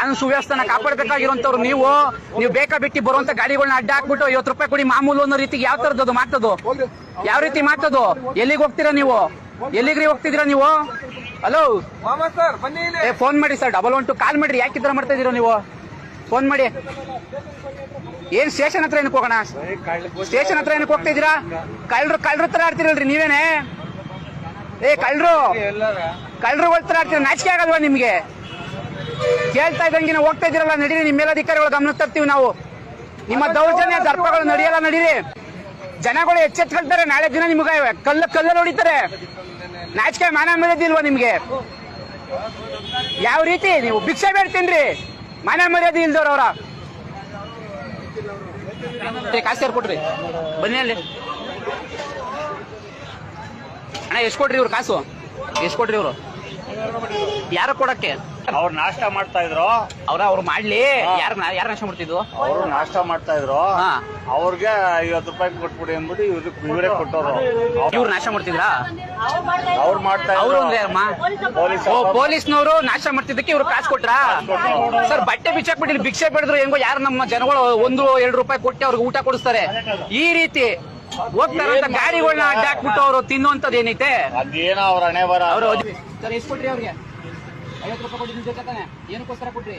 ಕಾನೂನು ಸುವ್ಯವಸ್ಥೆನ ಕಾಪಾಡಬೇಕಾಗಿರುವಂತವ್ರು ನೀವು ಬೇಕಾ ಬಿಟ್ಟು ಬರುವಂತ ಗಾಡಿಗಳನ್ನ ಅಡ್ಡ ಹಾಕ್ಬಿಟ್ಟು 50 ರೂಪಾಯಿ ಕೊಡಿ ಮಾಮೂಲು ಅನ್ನೋ ರೀತಿಗೆ ಯಾವ ತರದ್ದು ಮಾತದು? ಯಾವ ರೀತಿ ಮಾತದು? ಎಲ್ಲಿಗೆ ಹೋಗ್ತೀರಾ ನೀವು? ಎಲ್ಲಿಗ್ರಿ ಹೋಗ್ತಿದ್ದೀರಾ ನೀವು? ಹಲೋ ಫೋನ್ ಮಾಡಿ ಸರ್, 112 ಕಾಲ್ ಮಾಡ್ರಿ. ಯಾಕಿದ್ರ ಮಾಡ್ತಾ ಇದೀರ ನೀವು? ಫೋನ್ ಮಾಡಿ. ಏನ್ ಸ್ಟೇಷನ್ ಹತ್ರ ಏನಕ್ಕೆ ಹೋಗೋಣ? ಸ್ಟೇಷನ್ ಹತ್ರ ಏನಕ್ಕೆ ಹೋಗ್ತಾ ಇದೀರಾ? ಕಳ್ರ ತರ ಆಡ್ತಿರಲ್ರಿ ನೀವೇನೆ? ಕಳ್ರು ತರ ಆಡ್ತೀರ, ನಾಚಿಕೆ ಆಗಲ್ವಾ ನಿಮ್ಗೆ? ಕೇಳ್ತಾ ಇದ್ದಂಗೆ ಹೋಗ್ತಾ ಇದೀರಲ್ಲ, ನಡೀರಿ. ನಿಮ್ಮ ಮೇಲಧಿಕಾರಿಗಳು ಗಮನ ತರ್ತೀವಿ ನಾವು. ನಿಮ್ಮ ದೌರ್ಜನ್ಯ ದರ್ಪಗಳು ನಡೆಯಲ್ಲ, ನಡೀರಿ. ಜನಗಳು ಎಚ್ಚೆತ್ಕೊಳ್ತಾರೆ, ನಾಳೆ ದಿನ ನಿಮ್ಗೆ ಕಲ್ಲಲ್ಲಿ ಹೊಡಿತಾರೆ. ನಾಚಿಕೆ ಮಾನ ಮರ್ಯಾದಿಲ್ವಾ ನಿಮ್ಗೆ? ಯಾವ ರೀತಿ ನೀವು ಭಿಕ್ಷೆ ಬೇಡ್ತೀನ್ರಿ? ಮಾನ ಮರ್ಯಾದೆ ಇಲ್ದವ್ರವ್ರ ಕಾಸು ಯಾರು ಕೊಟ್ರಿ? ಬನ್ನಿ ಅಲ್ಲಿ. ಅಣ್ಣ ಎಷ್ಟು ಕೊಟ್ರಿ ಇವ್ರು ಕಾಸು? ಎಷ್ಟು ಕೊಟ್ರಿ ಇವ್ರು? ಯಾರು ಕೊಡಕ್ಕೆ? ಅವ್ರು ನಾಷ್ಟ ಮಾಡ್ತಾ ಇದ್ರು. ಅವ್ರು ಮಾಡ್ಲಿ. ಯಾರು ನಾಷ್ಟ ಮಾಡ್ತಿದ್ವು? ಅವರು ನಾಷ್ಟ ಮಾಡ್ತಾ ಇದ್ರು. ಅವ್ರಿಗೆ 50 ರೂಪಾಯಿ ಕೊಟ್ಬಿಡಿ ಅಂದ್ಬಿಟ್ಟು ಇವರೇ ಕೊಟ್ಟವ್ರು. ಇವ್ರು ನಾಷ್ಟ ಮಾಡ್ತಿದ್ರಾ? ಅವ್ರು ಮಾಡ್ತಾ ಅವ್ರು ಅಂದ್ರೆ ಪೊಲೀಸ್ನವರು ನಾಷ್ಟ ಮಾಡ್ತಿದ್ದಕ್ಕೆ ಇವ್ರು ಕಾಸು ಕೊಟ್ರಾ? ಸರ್, ಬಟ್ಟೆ ಬಿಚ್ಚಾಕ್ಬಿಟ್ಟು ಭಿಕ್ಷೆ ಬೆಳೆದ್ರು ಹೆಂಗೋ ಯಾರು ನಮ್ಮ ಜನಗಳು 1-2 ರೂಪಾಯಿ ಕೊಟ್ಟು ಅವ್ರಿಗೆ ಊಟ ಕೊಡಿಸ್ತಾರೆ. ಈ ರೀತಿ ಹೋಗ್ತಾರಂತ ಗಾಡಿಗಳನ್ನ ಅಡ್ಡ ಹಾಕ್ಬಿಟ್ಟು ಅವರು ತಿನ್ನುವಂತದ್ದು ಏನೈತೆ? ಅದೇನೋ ಅವ್ರ ಹಣೆ ಬರ. ಸರ್, ಎಷ್ಟು ಕೊಟ್ರಿ ಅವ್ರಿಗೆ? 50 ರೂಪಾಯಿ ಕೊಟ್ಟಿದ್ದು ಏನಕ್ಕೋಸ್ಕರ ಕೊಟ್ರಿ?